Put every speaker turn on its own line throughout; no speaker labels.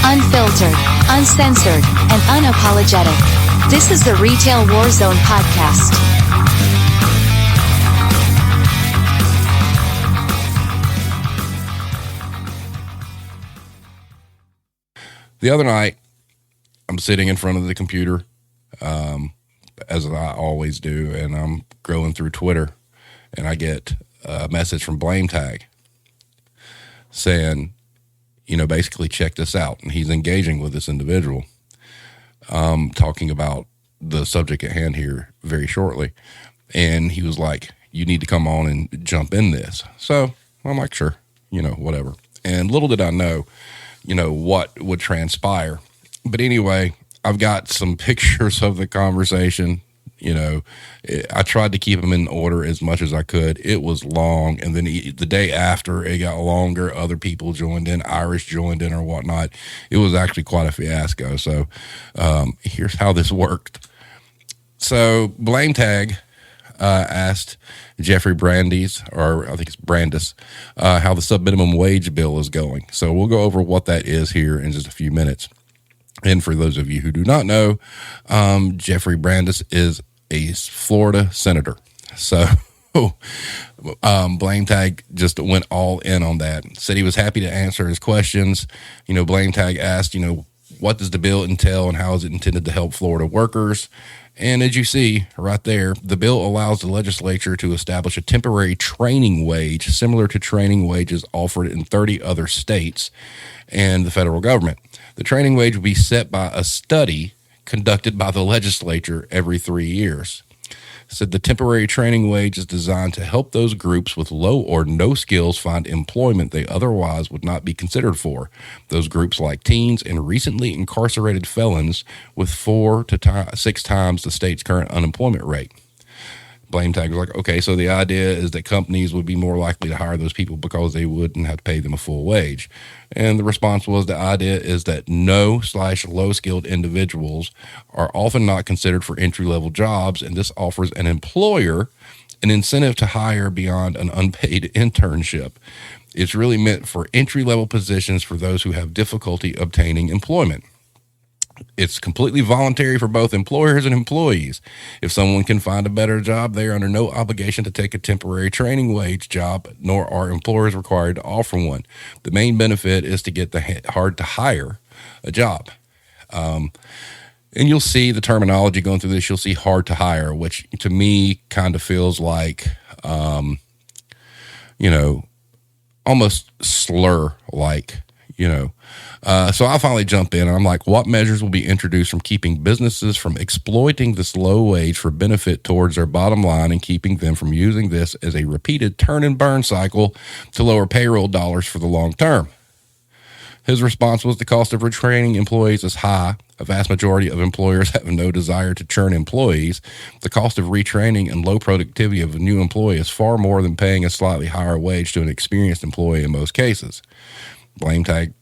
Unfiltered, uncensored, and unapologetic. This is the Retail Warzone Podcast.
The other night, I'm sitting in front of the computer, as I always do, and I'm scrolling through Twitter, and I get a message from Blame Tag saying, basically check this out. And he's engaging with this individual, talking about the subject at hand here very shortly. And he was like, you need to come on and jump in this. So I'm like, sure, whatever. And little did I know, what would transpire. But anyway, I've got some pictures of the conversation. I tried to keep them in order as much as I could. It was long. And then the day after it got longer, other people joined in, Irish joined in or whatnot. It was actually quite a fiasco. So here's how this worked. So Blame Tag asked Jeffrey Brandes, or I think it's Brandis, how the subminimum wage bill is going. So we'll go over what that is here in just a few minutes. And for those of you who do not know, Jeffrey Brandes is a Florida senator. So Blame Tag just went all in on that. Said he was happy to answer his questions. Blame Tag asked, what does the bill entail and how is it intended to help Florida workers? And as you see right there, the bill allows the legislature to establish a temporary training wage similar to training wages offered in 30 other states and the federal government. The training wage will be set by a study conducted by the legislature every 3 years. Said the temporary training wage is designed to help those groups with low or no skills find employment they otherwise would not be considered for. Those groups like teens and recently incarcerated felons with 4 to 6 times the state's current unemployment rate. Blame Tag was like, okay, so the idea is that companies would be more likely to hire those people because they wouldn't have to pay them a full wage. And the response was the idea is that no/low skilled individuals are often not considered for entry-level jobs, and this offers an employer an incentive to hire beyond an unpaid internship. It's really meant for entry-level positions for those who have difficulty obtaining employment. It's completely voluntary for both employers and employees. If someone can find a better job, they are under no obligation to take a temporary training wage job, nor are employers required to offer one. The main benefit is to get the hard to hire a job. And you'll see the terminology going through this. You'll see hard to hire, which to me kind of feels like, almost slur-like, So I finally jump in and I'm like, what measures will be introduced from keeping businesses from exploiting this low wage for benefit towards their bottom line and keeping them from using this as a repeated turn and burn cycle to lower payroll dollars for the long term? His response was the cost of retraining employees is high. A vast majority of employers have no desire to churn employees. The cost of retraining and low productivity of a new employee is far more than paying a slightly higher wage to an experienced employee in most cases. Blame Tag,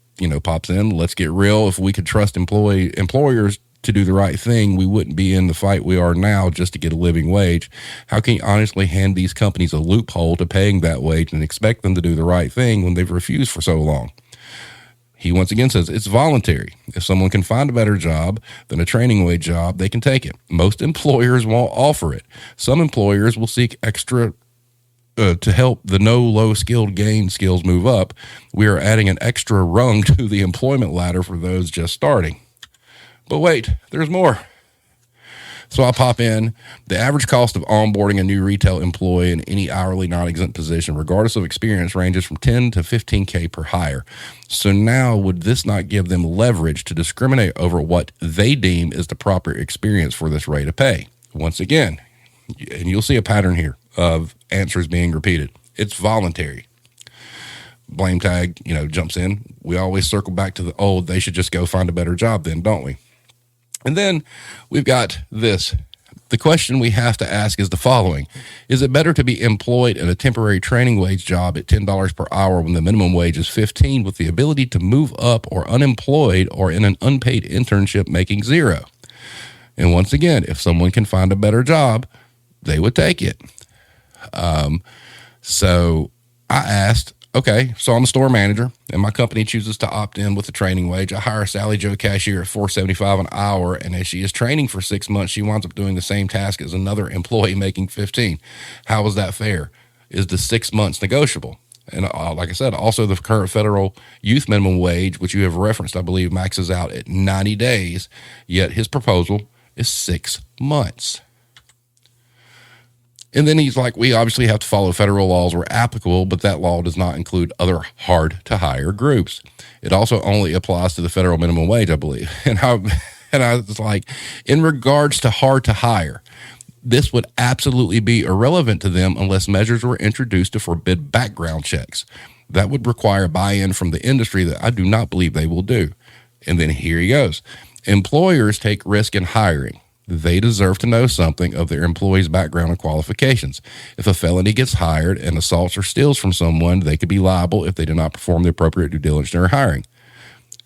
pops in. Let's get real. If we could trust employers to do the right thing, we wouldn't be in the fight we are now just to get a living wage. How can you honestly hand these companies a loophole to paying that wage and expect them to do the right thing when they've refused for so long? He once again says it's voluntary. If someone can find a better job than a training wage job, they can take it. Most employers won't offer it. Some employers will seek extra to help the low skilled gain skills move up. We are adding an extra rung to the employment ladder for those just starting. But wait, there's more. So I pop in. The average cost of onboarding a new retail employee in any hourly non-exempt position, regardless of experience, ranges from $10 to $15K per hire. So now would this not give them leverage to discriminate over what they deem is the proper experience for this rate of pay? Once again, and you'll see a pattern here of answers being repeated. It's voluntary. Blame Tag, jumps in. We always circle back to they should just go find a better job then, don't we? And then we've got this. The question we have to ask is the following. Is it better to be employed in a temporary training wage job at $10 per hour when the minimum wage is $15 with the ability to move up, or unemployed or in an unpaid internship making $0? And once again, if someone can find a better job, they would take it. So I asked, Okay, so I'm a store manager, and my company chooses to opt in with the training wage. I hire Sally Joe cashier at $4.75 an hour, and as she is training for 6 months, she winds up doing the same task as another employee making 15. How is that fair? Is the 6 months negotiable? And like I said, also the current federal youth minimum wage, which you have referenced, I believe maxes out at 90 days, yet his proposal is 6 months. And then he's like, we obviously have to follow federal laws where applicable, but that law does not include other hard to hire groups. It also only applies to the federal minimum wage, I believe. And I was like, in regards to hard to hire, this would absolutely be irrelevant to them unless measures were introduced to forbid background checks. That would require buy-in from the industry that I do not believe they will do. And then here he goes. Employers take risk in hiring. They deserve to know something of their employees' background and qualifications. If a felony gets hired and assaults or steals from someone, they could be liable if they do not perform the appropriate due diligence during hiring.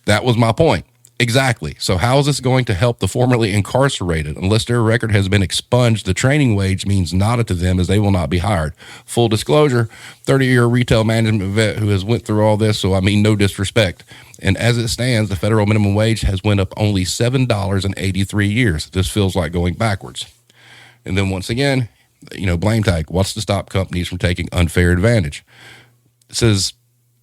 That was my point. Exactly. So how is this going to help the formerly incarcerated? Unless their record has been expunged, the training wage means nada to them as they will not be hired. Full disclosure, 30-year retail management vet who has went through all this, so I mean no disrespect. And as it stands, the federal minimum wage has went up only $7 in 83 years. This feels like going backwards. And then once again, blame tag. What's to stop companies from taking unfair advantage? It says,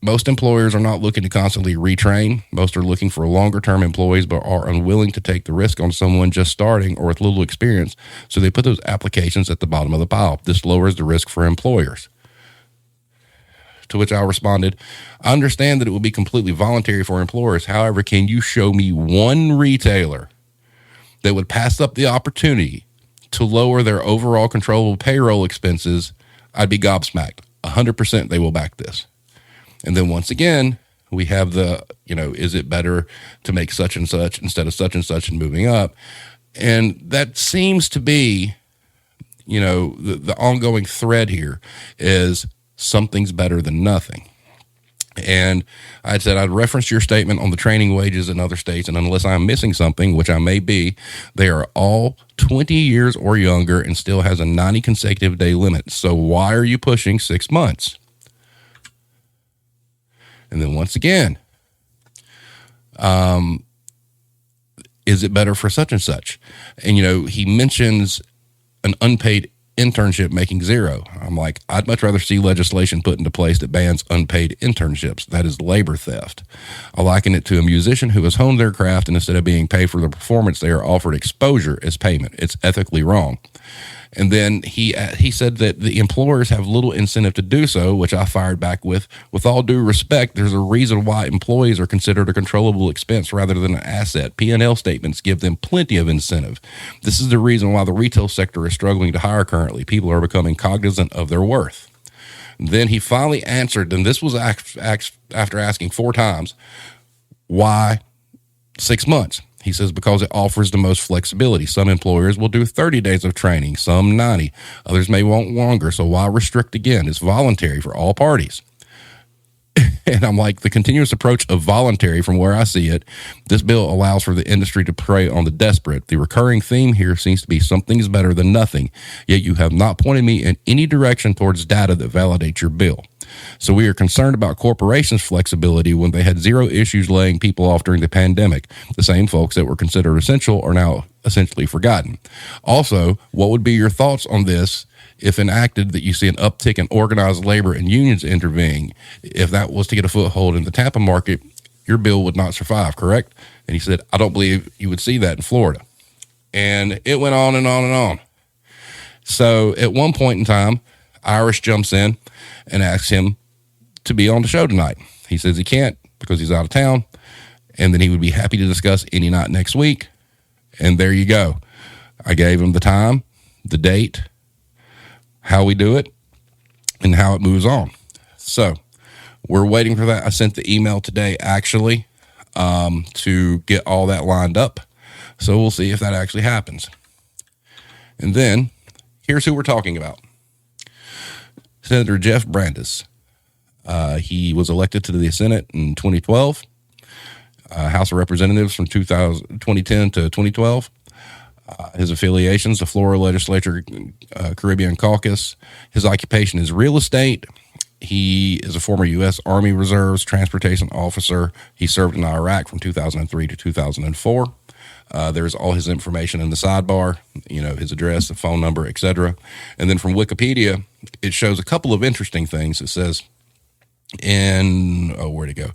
most employers are not looking to constantly retrain. Most are looking for longer-term employees but are unwilling to take the risk on someone just starting or with little experience, so they put those applications at the bottom of the pile. This lowers the risk for employers. To which I responded, I understand that it will be completely voluntary for employers. However, can you show me one retailer that would pass up the opportunity to lower their overall controllable payroll expenses? I'd be gobsmacked. 100% they will back this. And then once again, we have the, is it better to make such and such instead of such and such and moving up? And that seems to be, the ongoing thread here is something's better than nothing. And I said I'd reference your statement on the training wages in other states, and unless I'm missing something, which I may be, they are all 20 years or younger and still has a 90 consecutive day limit. So why are you pushing 6 months? And then once again, is it better for such and such? And, he mentions an unpaid internship making zero. I'm like, I'd much rather see legislation put into place that bans unpaid internships. That is labor theft. I liken it to a musician who has honed their craft, and instead of being paid for the performance, they are offered exposure as payment. It's ethically wrong. And then he said that the employers have little incentive to do so, which I fired back with all due respect, there's a reason why employees are considered a controllable expense rather than an asset. P&L statements give them plenty of incentive. This is the reason why the retail sector is struggling to hire currently. People are becoming cognizant of their worth. Then he finally answered, and this was after asking 4 times, why 6 months? He says, because it offers the most flexibility. Some employers will do 30 days of training, some 90. Others may want longer, so why restrict again? It's voluntary for all parties. And I'm like, the continuous approach of voluntary, from where I see it, this bill allows for the industry to prey on the desperate. The recurring theme here seems to be something is better than nothing, yet you have not pointed me in any direction towards data that validates your bill. So we are concerned about corporations' flexibility when they had zero issues laying people off during the pandemic. The same folks that were considered essential are now essentially forgotten. Also, what would be your thoughts on this if enacted that you see an uptick in organized labor and unions intervening? If that was to get a foothold in the Tampa market, your bill would not survive, correct? And he said, I don't believe you would see that in Florida. And it went on and on and on. So at one point in time, Irish jumps in and asks him to be on the show tonight. He says he can't because he's out of town, and then he would be happy to discuss any night next week. And there you go. I gave him the time, the date, how we do it, and how it moves on. So we're waiting for that. I sent the email today, actually, to get all that lined up. So we'll see if that actually happens. And then here's who we're talking about. Senator Jeff Brandes. He was elected to the Senate in 2012, House of Representatives from 2010 to 2012. His affiliations, the Florida Legislature, Caribbean Caucus. His occupation is real estate, He is a former U.S. Army Reserves transportation officer. He served in Iraq from 2003 to 2004. There's all his information in the sidebar, his address, the phone number, etc. And then from Wikipedia, it shows a couple of interesting things. It says where'd it go?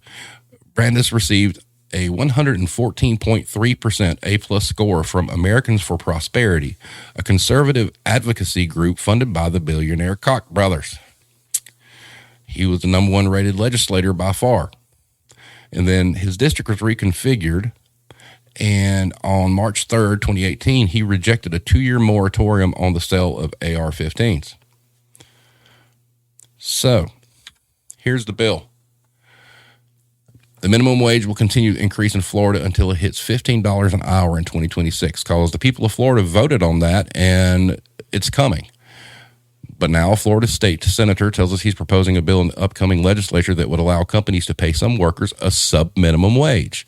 Brandis received a 114.3% A-plus score from Americans for Prosperity, a conservative advocacy group funded by the billionaire Koch brothers. He was the number one rated legislator by far. And then his district was reconfigured, and on March 3rd, 2018, he rejected a 2-year moratorium on the sale of AR-15s. So, here's the bill. The minimum wage will continue to increase in Florida until it hits $15 an hour in 2026, because the people of Florida voted on that, and it's coming. But now a Florida state senator tells us he's proposing a bill in the upcoming legislature that would allow companies to pay some workers a sub-minimum wage.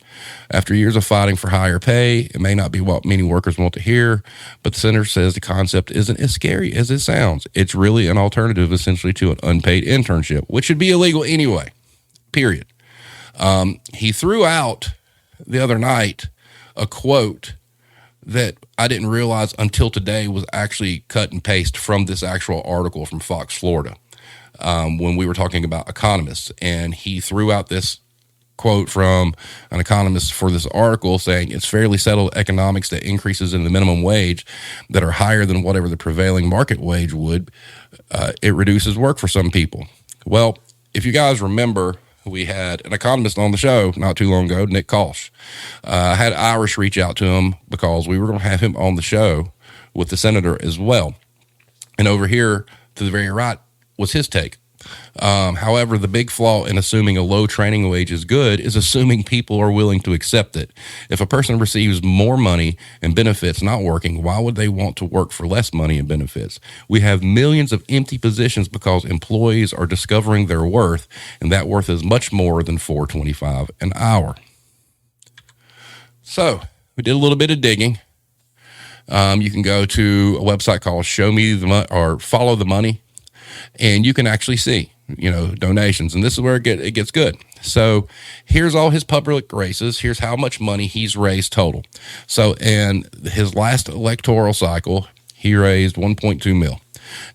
After years of fighting for higher pay, it may not be what many workers want to hear, but the senator says the concept isn't as scary as it sounds. It's really an alternative essentially to an unpaid internship, which should be illegal anyway, period. He threw out the other night a quote that I didn't realize until today was actually cut and paste from this actual article from Fox Florida, when we were talking about economists. And he threw out this quote from an economist for this article saying it's fairly settled economics that increases in the minimum wage that are higher than whatever the prevailing market wage would, it reduces work for some people. Well, if you guys remember, we had an economist on the show not too long ago, Nick Kolsch. I had Irish reach out to him because we were going to have him on the show with the senator as well. And over here to the very right was his take. However, the big flaw in assuming a low training wage is good is assuming people are willing to accept it. If a person receives more money and benefits not working, why would they want to work for less money and benefits? We have millions of empty positions because employees are discovering their worth, and that worth is much more than $4.25 an hour. So we did a little bit of digging. You can go to a website called Show Me the Money or Follow the Money, and you can actually see, donations. And this is where it gets good. So here's all his public races. Here's how much money he's raised total. So in his last electoral cycle, he raised 1.2 mil.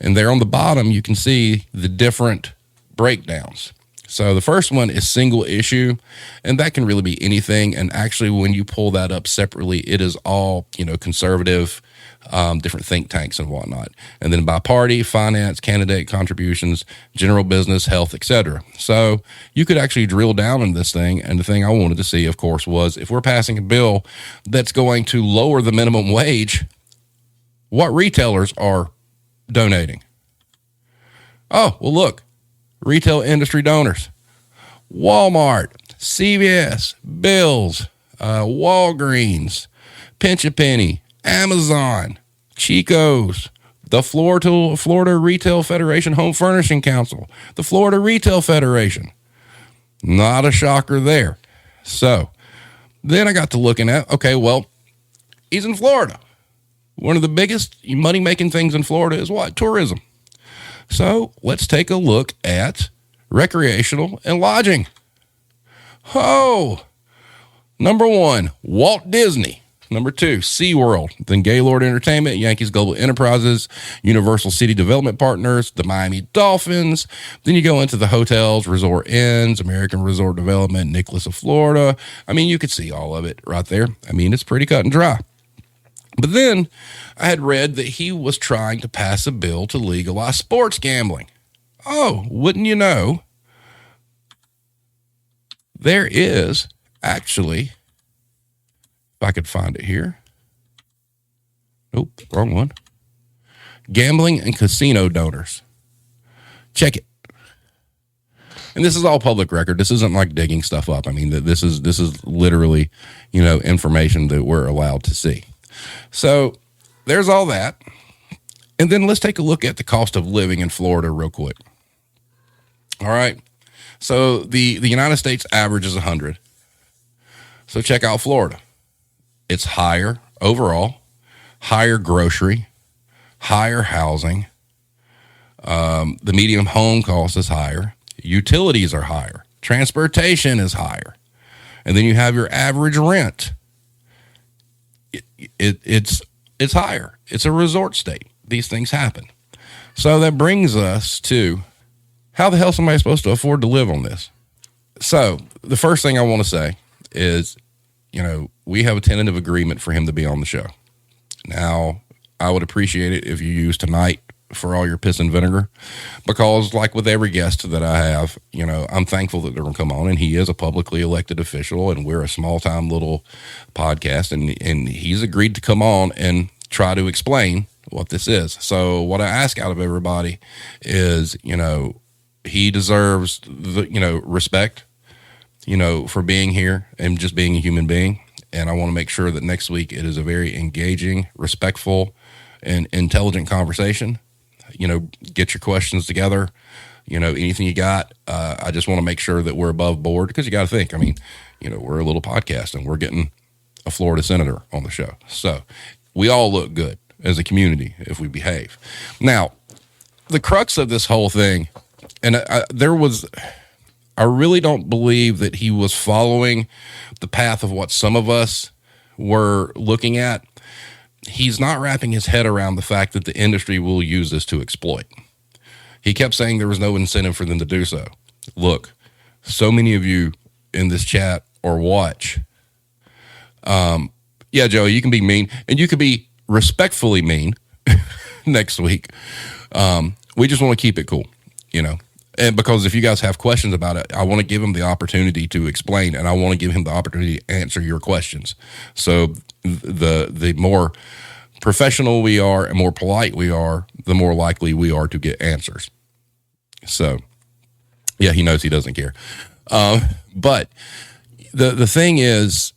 And there on the bottom, you can see the different breakdowns. So the first one is single issue, and that can really be anything. And actually, when you pull that up separately, it is all, conservative, different think tanks and whatnot. And then by party, finance, candidate contributions, general business, health, etc. So you could actually drill down on this thing. And the thing I wanted to see, of course, was if we're passing a bill that's going to lower the minimum wage, what retailers are donating? Oh, well, look, retail industry donors, Walmart, CVS, Bills, Walgreens, Pinch a Penny, Amazon, Chico's, the Florida Retail Federation Home Furnishing Council, the Florida Retail Federation. Not a shocker there. So then I got to looking at, okay, well, he's in Florida. One of the biggest money-making things in Florida is what? Tourism. So let's take a look at recreational and lodging. Oh, number 1, Walt Disney. Number 2, SeaWorld, then Gaylord Entertainment, Yankees Global Enterprises, Universal City Development Partners, the Miami Dolphins. Then you go into the hotels, Resort Inns, American Resort Development, Nicholas of Florida. I mean, you could see all of it right there. I mean, it's pretty cut and dry. But then I had read that he was trying to pass a bill to legalize sports gambling. Oh, wouldn't you know, there is actually, if I could find it here. Nope, wrong one. Gambling and casino donors. Check it. And this is all public record. This isn't like digging stuff up. I mean, this is literally, information that we're allowed to see. So there's all that. And then let's take a look at the cost of living in Florida real quick. All right. So the United States average is 100. So check out Florida. It's higher overall, higher grocery, higher housing, The median home cost is higher. Utilities are higher. Transportation is higher. And then you have your average rent. It's higher. It's a resort state. These things happen. So that brings us to, how the hell is somebody supposed to afford to live on this? So the first thing I want to say is, we have a tentative agreement for him to be on the show. Now, I would appreciate it if you use tonight for all your piss and vinegar, because like with every guest that I have, I'm thankful that they're going to come on, and he is a publicly elected official, and we're a small time little podcast, and he's agreed to come on and try to explain what this is. So what I ask out of everybody is, he deserves the, respect, for being here and just being a human being. And I want to make sure that next week it is a very engaging, respectful, and intelligent conversation. Get your questions together. Anything you got. I just want to make sure that we're above board, because you got to think, we're a little podcast and we're getting a Florida senator on the show. So we all look good as a community if we behave. Now, the crux of this whole thing, and I really don't believe that he was following the path of what some of us were looking at. He's not wrapping his head around the fact that the industry will use this to exploit. He kept saying there was no incentive for them to do so. Look, so many of you in this chat or watch. Yeah, Joey, you can be mean, and you could be respectfully mean next week. We just want to keep it cool, And because if you guys have questions about it, I want to give him the opportunity to explain, and I want to give him the opportunity to answer your questions. So the more professional we are and more polite we are, the more likely we are to get answers. So, yeah, he knows he doesn't care. But the thing is,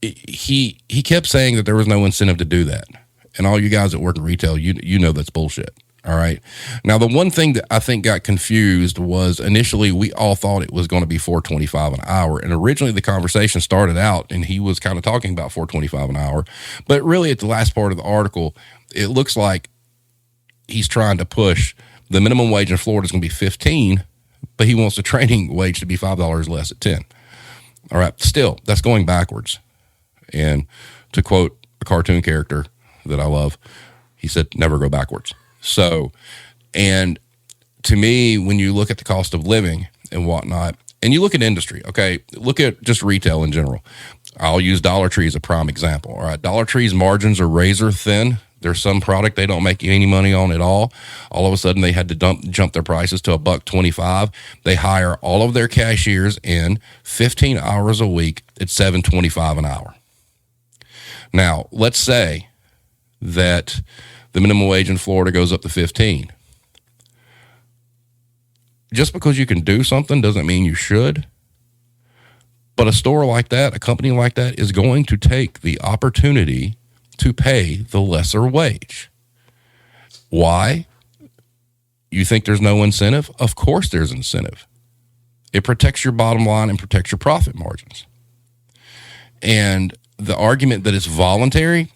he kept saying that there was no incentive to do that. And all you guys that work in retail, you know that's bullshit. All right. Now, the one thing that I think got confused was initially we all thought it was going to be $4.25 an hour. And originally the conversation started out and he was kind of talking about $4.25 an hour. But really at the last part of the article, it looks like he's trying to push the minimum wage in Florida is going to be $15, but he wants the training wage to be $5 less at $10. All right. Still, that's going backwards. And to quote a cartoon character that I love, he said, never go backwards. So, and to me, when you look at the cost of living and whatnot, and you look at industry, okay, look at just retail in general. I'll use Dollar Tree as a prime example. All right. Dollar Tree's margins are razor thin. There's some product they don't make any money on at all. All of a sudden they had to jump their prices to $1.25. They hire all of their cashiers in 15 hours a week at $7.25 an hour. Now, let's say that the minimum wage in Florida goes up to 15. Just because you can do something doesn't mean you should. But a store like that, a company like that, is going to take the opportunity to pay the lesser wage. Why? You think there's no incentive? Of course there's incentive. It protects your bottom line and protects your profit margins. And the argument that it's voluntary,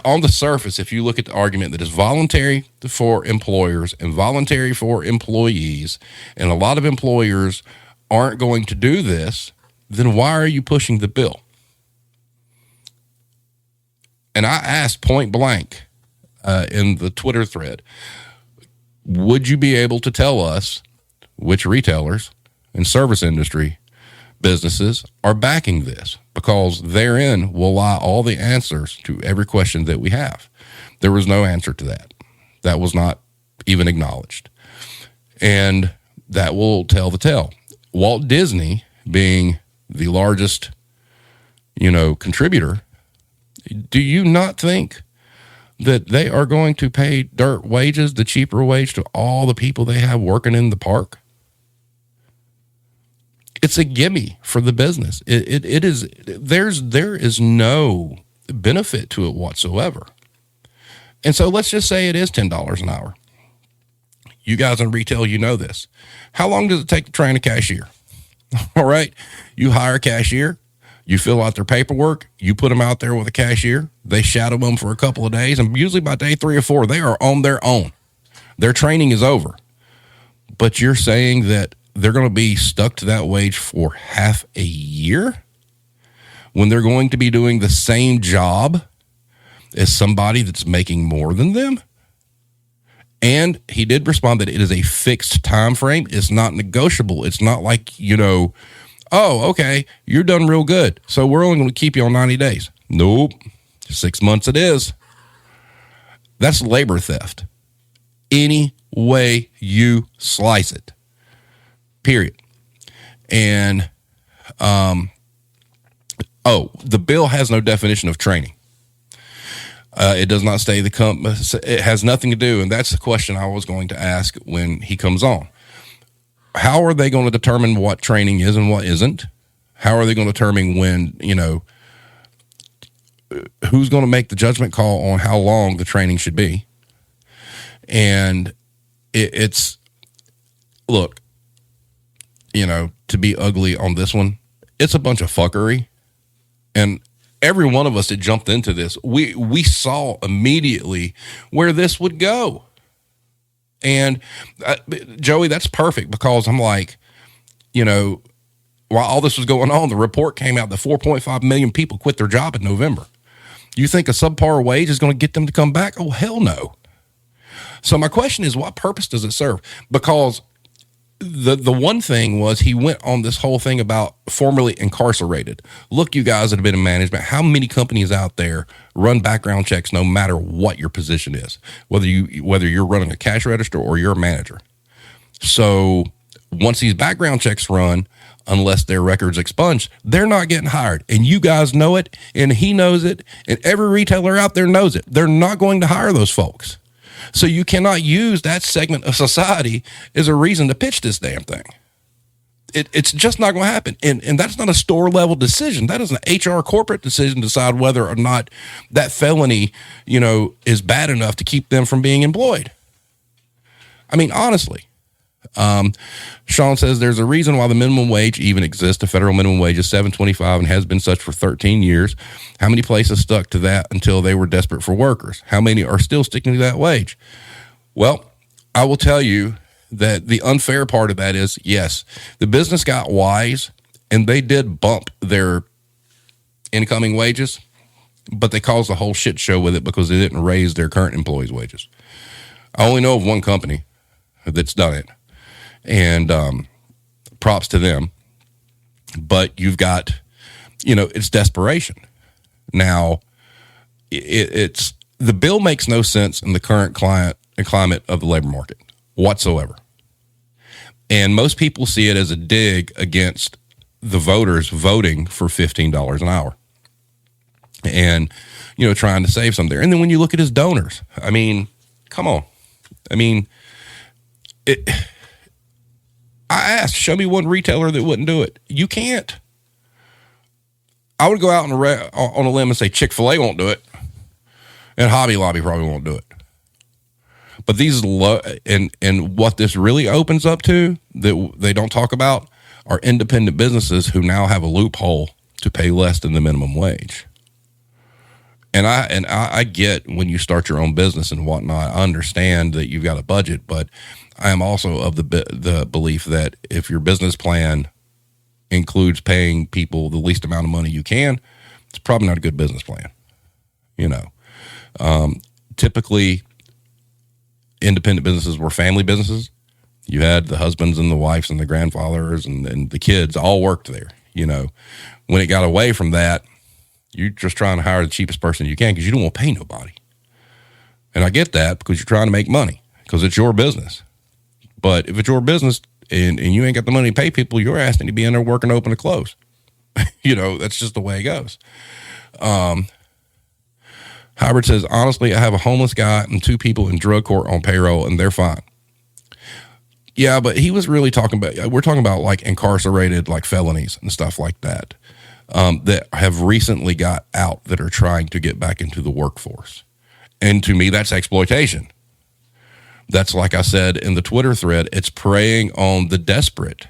on the surface, if you look at the argument that is voluntary for employers and voluntary for employees, and a lot of employers aren't going to do this, then why are you pushing the bill? And I asked point blank in the Twitter thread, would you be able to tell us which retailers and service industry businesses are backing this? Because therein will lie all the answers to every question that we have. There was no answer to that. That was not even acknowledged. And that will tell the tale. Walt Disney, being the largest, contributor, do you not think that they are going to pay dirt wages, the cheaper wage, to all the people they have working in the park? It's a gimme for the business. It is. There is no benefit to it whatsoever. And so let's just say it is $10 an hour. You guys in retail, you know this. How long does it take to train a cashier? All right. You hire a cashier. You fill out their paperwork. You put them out there with a cashier. They shadow them for a couple of days. And usually by day 3 or 4, they are on their own. Their training is over. But you're saying that they're going to be stuck to that wage for half a year when they're going to be doing the same job as somebody that's making more than them? And he did respond that it is a fixed time frame. It's not negotiable. It's not like, oh, okay, you're done real good, so we're only going to keep you on 90 days. Nope. 6 months it is. That's labor theft. Any way you slice it. Period. And, the bill has no definition of training. It does not say it has nothing to do, and that's the question I was going to ask when he comes on. How are they going to determine what training is and what isn't? How are they going to determine when, who's going to make the judgment call on how long the training should be? And it's, look, to be ugly on this one, it's a bunch of fuckery. And every one of us that jumped into this, we saw immediately where this would go. And Joey, that's perfect, because I'm like, while all this was going on, the report came out that 4.5 million people quit their job in November. You think a subpar wage is going to get them to come back? Oh, hell no. So my question is, what purpose does it serve? Because the one thing was, he went on this whole thing about formerly incarcerated. Look, you guys that have been in management, how many companies out there run background checks no matter what your position is, whether you're running a cash register or you're a manager. So once these background checks run, unless their record's expunged, they're not getting hired. And you guys know it, and he knows it, and every retailer out there knows it. They're not going to hire those folks. So you cannot use that segment of society as a reason to pitch this damn thing. It's just not going to happen. And that's not a store level decision. That is an HR corporate decision to decide whether or not that felony, is bad enough to keep them from being employed. I mean, honestly. Sean says there's a reason why the minimum wage even exists. The federal minimum wage is $7.25 and has been such for 13 years. How many places stuck to that until they were desperate for workers? How many are still sticking to that wage? Well, I will tell you that the unfair part of that is, yes, the business got wise and they did bump their incoming wages, but they caused a whole shit show with it because they didn't raise their current employees' wages. I only know of one company that's done it. And props to them. But you've got, it's desperation. Now, it's the bill makes no sense in the current climate of the labor market whatsoever. And most people see it as a dig against the voters voting for $15 an hour. And, trying to save some there. And then when you look at his donors, I mean, come on. I mean, I asked, show me one retailer that wouldn't do it. You can't. I would go out on a limb and say Chick-fil-A won't do it, and Hobby Lobby probably won't do it. But these and what this really opens up to that they don't talk about are independent businesses who now have a loophole to pay less than the minimum wage. And I get when you start your own business and whatnot, I understand that you've got a budget, but I am also of the belief that if your business plan includes paying people the least amount of money you can, it's probably not a good business plan. Typically, independent businesses were family businesses. You had the husbands and the wives and the grandfathers and the kids all worked there. When it got away from that, you're just trying to hire the cheapest person you can because you don't want to pay nobody. And I get that because you're trying to make money because it's your business. But if it's your business and you ain't got the money to pay people, you're asking to be in there working open to close. That's just the way it goes. Howard says, honestly, I have a homeless guy and 2 people in drug court on payroll and they're fine. Yeah, but he was really we're talking about like incarcerated, like felonies and stuff like that, that have recently got out that are trying to get back into the workforce. And to me, that's exploitation. That's, like I said in the Twitter thread, it's preying on the desperate.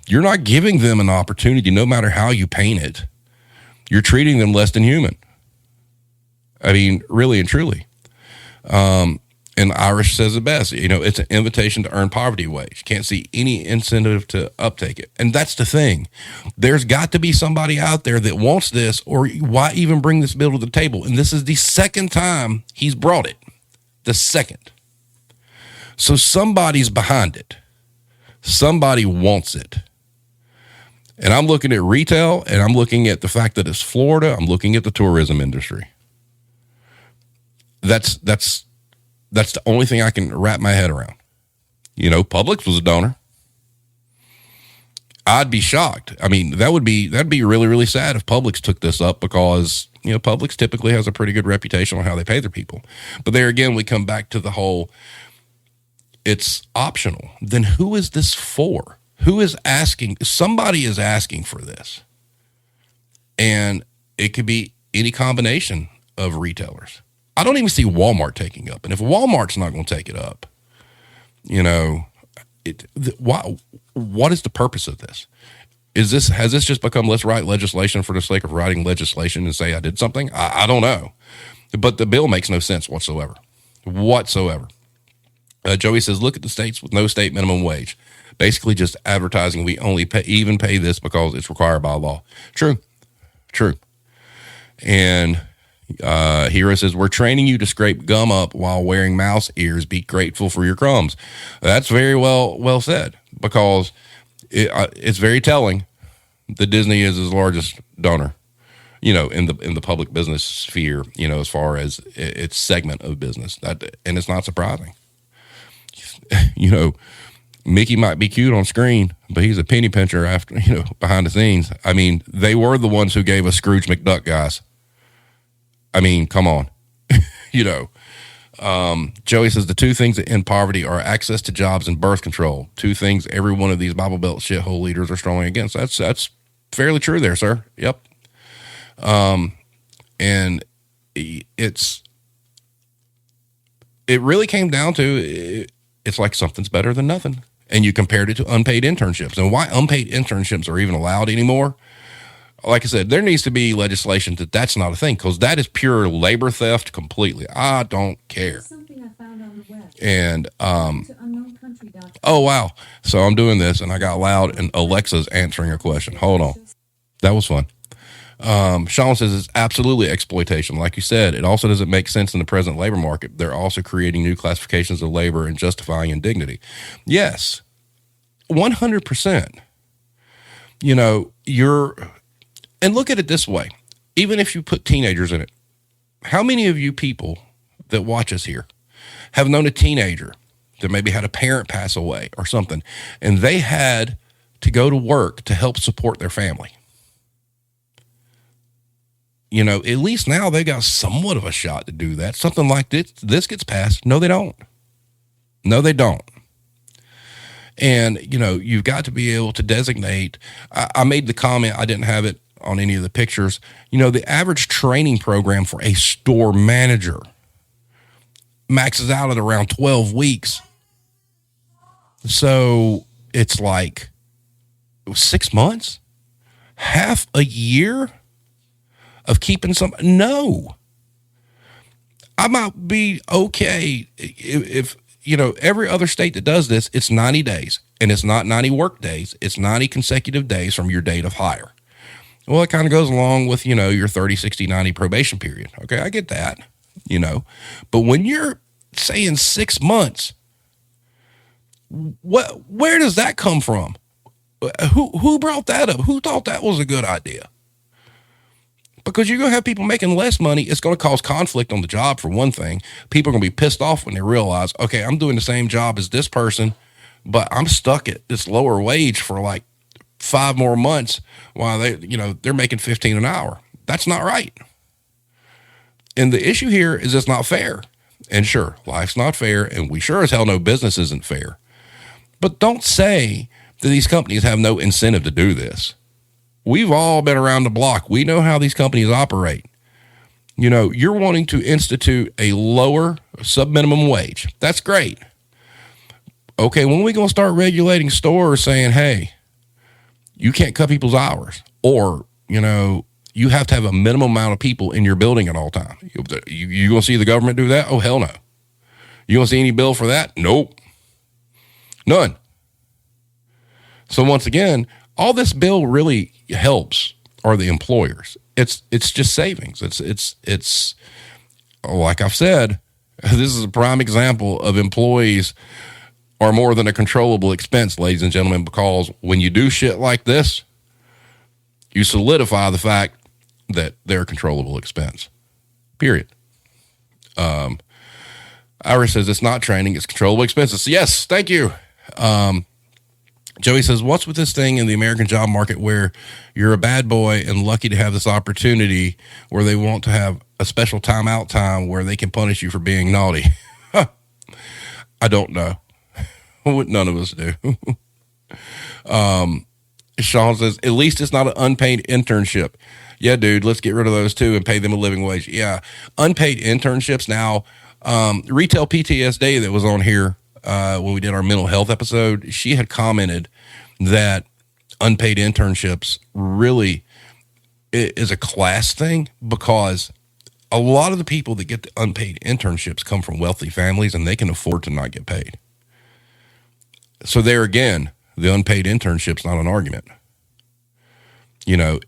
You're not giving them an opportunity, no matter how you paint it. You're treating them less than human. I mean, really and truly. And Irish says it best, it's an invitation to earn poverty wage. Can't see any incentive to uptake it. And that's the thing. There's got to be somebody out there that wants this, or why even bring this bill to the table? And this is the second time he's brought it. The second. So somebody's behind it. Somebody wants it. And I'm looking at retail, and I'm looking at the fact that it's Florida. I'm looking at the tourism industry. That's the only thing I can wrap my head around. Publix was a donor. I'd be shocked. I mean, that'd be really, really sad if Publix took this up, because, Publix typically has a pretty good reputation on how they pay their people. But there again, we come back to the whole, it's optional. Then who is this for? Who is asking? Somebody is asking for this. And it could be any combination of retailers. I don't even see Walmart taking up. And if Walmart's not going to take it up, what is the purpose of this? Has this just become, let's write legislation for the sake of writing legislation and say I did something? I don't know. But the bill makes no sense whatsoever. Joey says, look at the states with no state minimum wage. Basically just advertising we only pay this because it's required by law. True. And Hero says, we're training you to scrape gum up while wearing mouse ears. Be grateful for your crumbs. That's very well said, because it's very telling that Disney is his largest donor, in the public business sphere, as far as its segment of business. And it's not surprising. Mickey might be cute on screen, but he's a penny pincher after, behind the scenes. I mean, they were the ones who gave us Scrooge McDuck, guys. I mean, come on. Joey says the two things that end poverty are access to jobs and birth control. Two things every one of these Bible Belt shithole leaders are strongly against. That's fairly true there, sir. Yep. And it really came down to, it's like something's better than nothing. And you compared it to unpaid internships. And why unpaid internships are even allowed anymore, like I said, there needs to be legislation that's not a thing, because that is pure labor theft completely. I don't care. Something I found on the web. And, oh, wow. So I'm doing this, and I got loud, and Alexa's answering a question. Hold on. That was fun. Sean says it's absolutely exploitation. Like you said, it also doesn't make sense in the present labor market. They're also creating new classifications of labor and justifying indignity. Yes, 100%. And look at it this way. Even if you put teenagers in it, how many of you people that watch us here have known a teenager that maybe had a parent pass away or something, and they had to go to work to help support their family? At least now they got somewhat of a shot to do that. Something like this gets passed. No, they don't. And, you've got to be able to designate. I made the comment, I didn't have it on any of the pictures. The average training program for a store manager maxes out at around 12 weeks. So it's like 6 months, half a year of keeping some. No, I might be okay if every other state that does this, it's 90 days, and it's not 90 work days. It's 90 consecutive days from your date of hire. Well, it kind of goes along with, your 30, 60, 90 probation period. Okay. I get that, but when you're saying 6 months, where does that come from? Who brought that up? Who thought that was a good idea? Because you're going to have people making less money. It's going to cause conflict on the job, for one thing. People are going to be pissed off when they realize, okay, I'm doing the same job as this person, but I'm stuck at this lower wage for like 5 more months while they're making 15 an hour. That's not right. And the issue here is it's not fair. And sure, life's not fair, and we sure as hell know business isn't fair. But don't say that these companies have no incentive to do this. We've all been around the block. We know how these companies operate. You're wanting to institute a lower sub-minimum wage. That's great. Okay, when are we going to start regulating stores saying, hey, you can't cut people's hours, or, you have to have a minimum amount of people in your building at all times? You going to see the government do that? Oh, hell no. You don't see any bill for that? Nope. None. So once again, all this bill really helps are the employers. It's just savings. It's like I've said, this is a prime example of employees are more than a controllable expense, ladies and gentlemen, because when you do shit like this, you solidify the fact that they're a controllable expense. Period. Iris says it's not training, it's controllable expenses. Yes, thank you. Joey says, what's with this thing in the American job market where you're a bad boy and lucky to have this opportunity where they want to have a special timeout time where they can punish you for being naughty? I don't know. None of us do. Sean says, at least it's not an unpaid internship. Yeah, dude, let's get rid of those too and pay them a living wage. Yeah, unpaid internships now. Retail PTSD that was on here when we did our mental health episode, she had commented that unpaid internships really is a class thing because a lot of the people that get the unpaid internships come from wealthy families and they can afford to not get paid. So there again, the unpaid internship's not an argument. You know,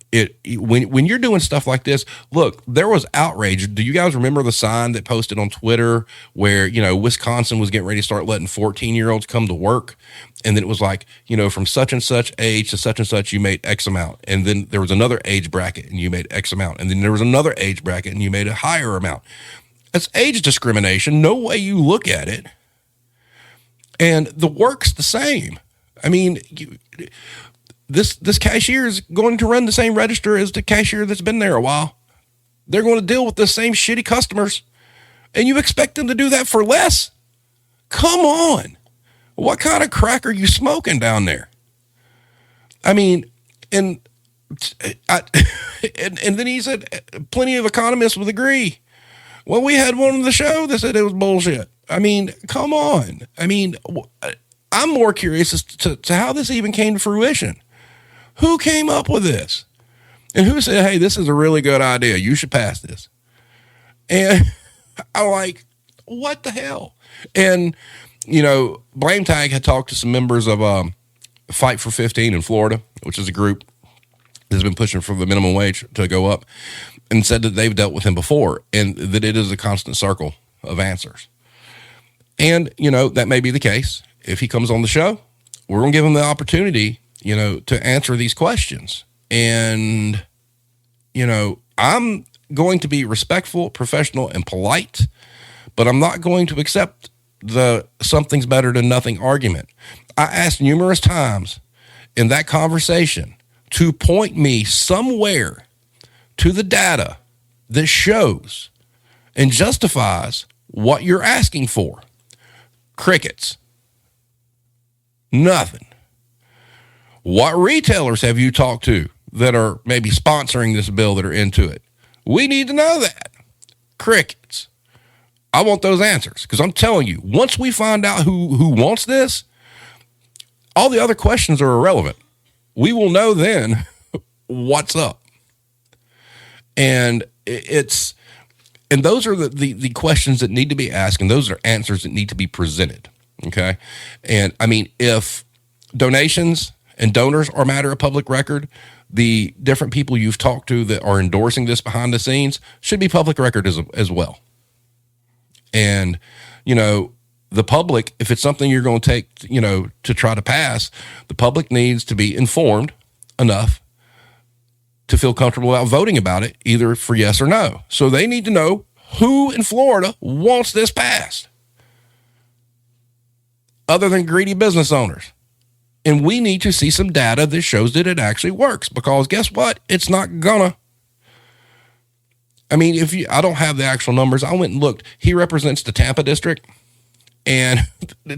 when you're doing stuff like this, look, there was outrage. Do you guys remember the sign that posted on Twitter where, you know, Wisconsin was getting ready to start letting 14-year-olds come to work? And then it was like, you know, from such and such age to such and such, you made X amount. And then there was another age bracket and you made X amount. And then there was another age bracket and you made a higher amount. That's age discrimination. No way you look at it. And the work's the same. I mean, this cashier is going to run the same register as the cashier that's been there a while. They're going to deal with the same shitty customers. And you expect them to do that for less? Come on. What kind of crack are you smoking down there? I mean, and then he said, plenty of economists would agree. Well, we had one on the show that said it was bullshit. I mean, come on. I mean, I'm more curious as to how this even came to fruition. Who came up with this? And who said, hey, this is a really good idea. You should pass this. And I'm like, what the hell? And, you know, Blame Tag had talked to some members of Fight for 15 in Florida, which is a group that's been pushing for the minimum wage to go up, and said that they've dealt with him before and that it is a constant circle of answers. And, you know, that may be the case. If he comes on the show, we're going to give him the opportunity, you know, to answer these questions. And, you know, I'm going to be respectful, professional, and polite, but I'm not going to accept the something's better than nothing argument. I asked numerous times in that conversation to point me somewhere to the data that shows and justifies what you're asking for. Crickets. Nothing. What retailers have you talked to that are maybe sponsoring this bill that are into it? We need to know that. Crickets. I want those answers because I'm telling you, once we find out who wants this, all the other questions are irrelevant. We will know then what's up. And those are the questions that need to be asked, and those are answers that need to be presented. Okay. And I mean, if donations and donors are a matter of public record, the different people you've talked to that are endorsing this behind the scenes should be public record as well. And, you know, the public, if it's something you're going to take, you know, to try to pass, the public needs to be informed enough to feel comfortable about voting about it, either for yes or no. So they need to know who in Florida wants this passed, other than greedy business owners. And we need to see some data that shows that it actually works, because guess what? It's not gonna. I mean, I don't have the actual numbers. I went and looked. He represents the Tampa district, and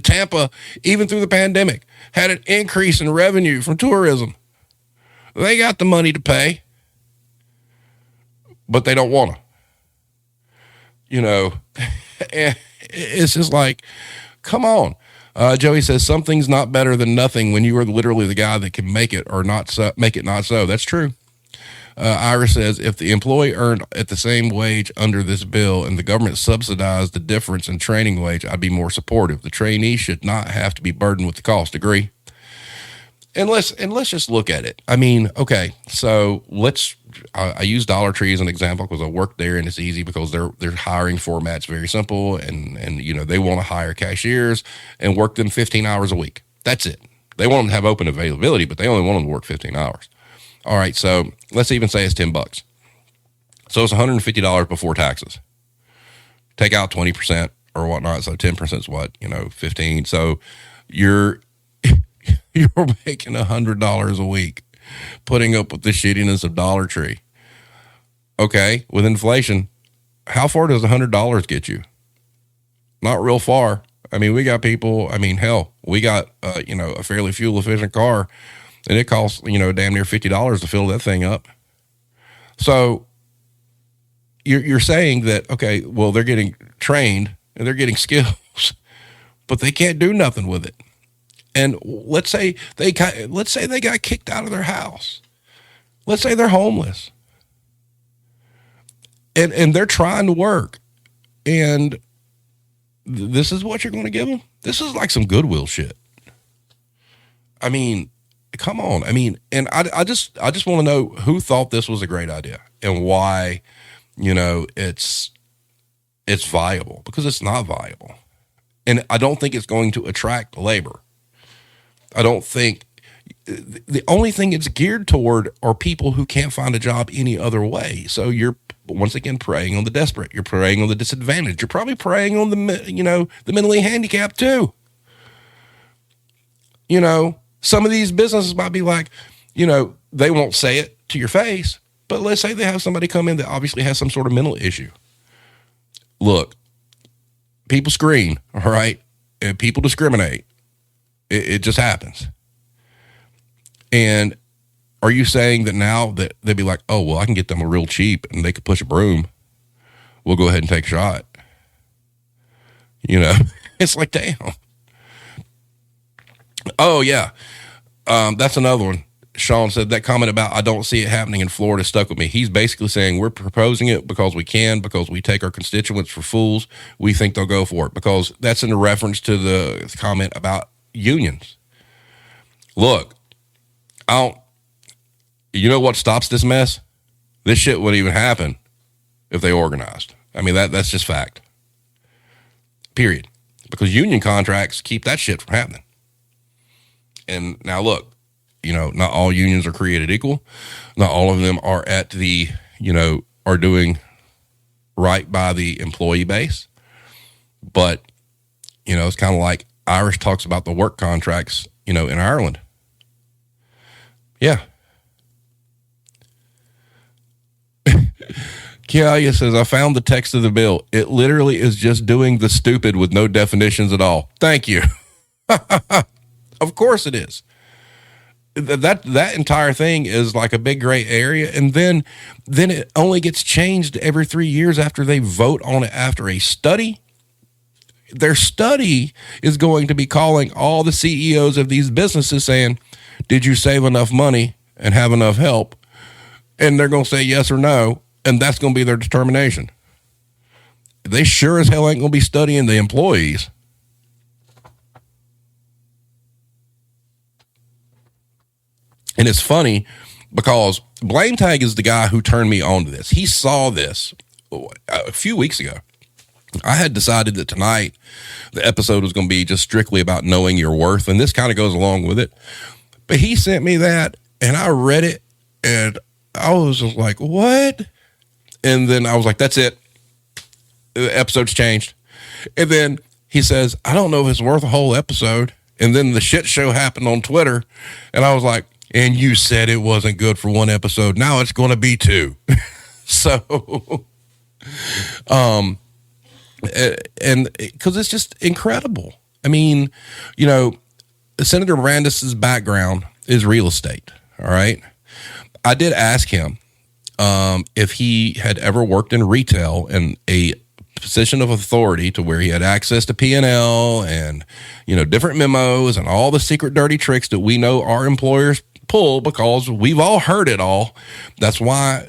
Tampa, even through the pandemic, had an increase in revenue from tourism. They got the money to pay, but they don't want to. You know, it's just like, come on. Joey says something's not better than nothing when you are literally the guy that can make it or not so, make it not so. That's true. Ira says, if the employee earned at the same wage under this bill and the government subsidized the difference in training wage, I'd be more supportive. The trainee should not have to be burdened with the cost. Agree? And let's just look at it. I mean, okay, so I use Dollar Tree as an example because I work there and it's easy because their hiring format's very simple and they want to hire cashiers and work them 15 hours a week. That's it. They want them to have open availability, but they only want them to work 15 hours. All right, so let's even say it's $10. So it's $150 before taxes. Take out 20% or whatnot, so 10% is what, 15. So you're making $100 a week putting up with the shittiness of Dollar Tree. Okay, with inflation, how far does $100 get you? Not real far. I mean, we got people, hell, we got, a fairly fuel efficient car and it costs, damn near $50 to fill that thing up. So you're saying that, okay, well, they're getting trained and they're getting skills, but they can't do nothing with it. And let's say they got kicked out of their house. Let's say they're homeless. And they're trying to work. And this is what you're going to give them? This is like some Goodwill shit. I mean, come on. I mean, and I just want to know who thought this was a great idea and why, it's viable, because it's not viable. And I don't think it's going to attract labor. I don't think the only thing it's geared toward are people who can't find a job any other way. So you're once again preying on the desperate. You're preying on the disadvantaged. You're probably preying on the mentally handicapped too. Some of these businesses might be like, they won't say it to your face, but let's say they have somebody come in that obviously has some sort of mental issue. Look, people screen, all right? And people discriminate. It just happens. And are you saying that now that they'd be like, oh, well, I can get them a real cheap and they could push a broom. We'll go ahead and take a shot. It's like, damn. Oh, yeah. That's another one. Sean said that comment about, I don't see it happening in Florida stuck with me. He's basically saying we're proposing it because we take our constituents for fools. We think they'll go for it, because that's in a reference to the comment about unions. Look, you know what stops this mess? This shit wouldn't even happen if they organized. I mean, that's just fact. Period. Because union contracts keep that shit from happening. And now look, not all unions are created equal. Not all of them are at the, are doing right by the employee base. But, it's kind of like Irish talks about the work contracts, in Ireland. Yeah. Kiaya says, I found the text of the bill. It literally is just doing the stupid with no definitions at all. Thank you. Of course it is. That entire thing is like a big gray area. And then it only gets changed every 3 years after they vote on it after a study. Their study is going to be calling all the CEOs of these businesses saying, did you save enough money and have enough help? And they're going to say yes or no. And that's going to be their determination. They sure as hell ain't going to be studying the employees. And it's funny because Blame Tag is the guy who turned me on to this. He saw this a few weeks ago. I had decided that tonight the episode was going to be just strictly about knowing your worth, and this kind of goes along with it. But he sent me that, and I read it, and I was just like, what? And then I was like, that's it. The episode's changed. And then he says, I don't know if it's worth a whole episode. And then the shit show happened on Twitter, and I was like, and you said it wasn't good for one episode. Now it's going to be two. So, and because it's just incredible. I mean, Senator Brandis's background is real estate. All right. I did ask him if he had ever worked in retail in a position of authority to where he had access to P&L and, different memos and all the secret dirty tricks that we know our employers pull because we've all heard it all. That's why,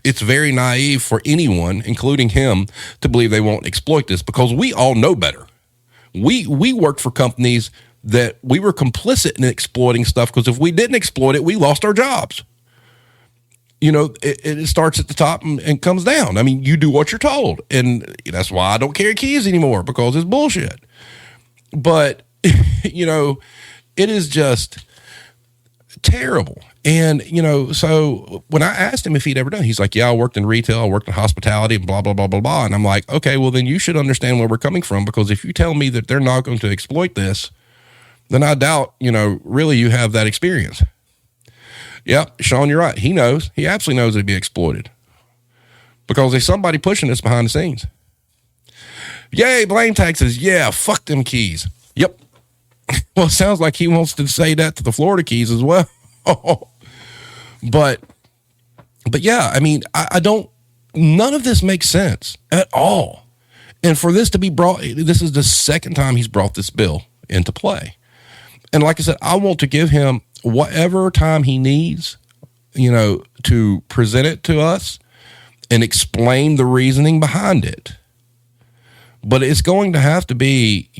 it's very naive for anyone, including him, to believe they won't exploit this because we all know better. We worked for companies that we were complicit in exploiting stuff because if we didn't exploit it, we lost our jobs. It starts at the top and comes down. I mean, you do what you're told. And that's why I don't carry keys anymore because it's bullshit. But, it is just terrible. And, so when I asked him if he'd ever done, he's like, yeah, I worked in retail, I worked in hospitality, blah, blah, blah, blah, blah. And I'm like, okay, well, then you should understand where we're coming from because if you tell me that they're not going to exploit this, then I doubt, really you have that experience. Yep, Sean, you're right. He knows. He absolutely knows it'd be exploited because there's somebody pushing this behind the scenes. Yay, blame taxes. Yeah, fuck them keys. Yep. Well, it sounds like he wants to say that to the Florida keys as well. But yeah, I mean, I don't, none of this makes sense at all. And for this to be brought, this is the second time he's brought this bill into play. And like I said, I want to give him whatever time he needs, to present it to us and explain the reasoning behind it. But it's going to have to be,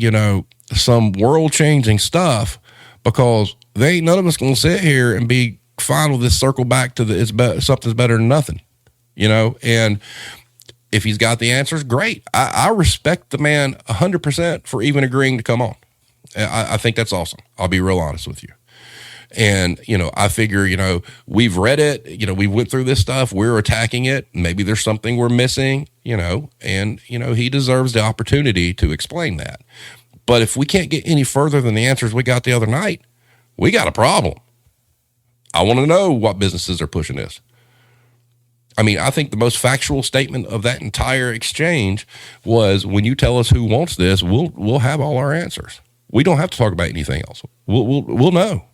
some world-changing stuff because they ain't none of us going to sit here and be fine with this circle back to something's better than nothing, And if he's got the answers, great. I respect the man 100% for even agreeing to come on. I think that's awesome. I'll be real honest with you. And, I figure, we've read it, we went through this stuff, we're attacking it. Maybe there's something we're missing, and, he deserves the opportunity to explain that. But if we can't get any further than the answers we got the other night, we got a problem. I want to know what businesses are pushing this. I mean, I think the most factual statement of that entire exchange was when you tell us who wants this, we'll have all our answers. We don't have to talk about anything else. We'll know.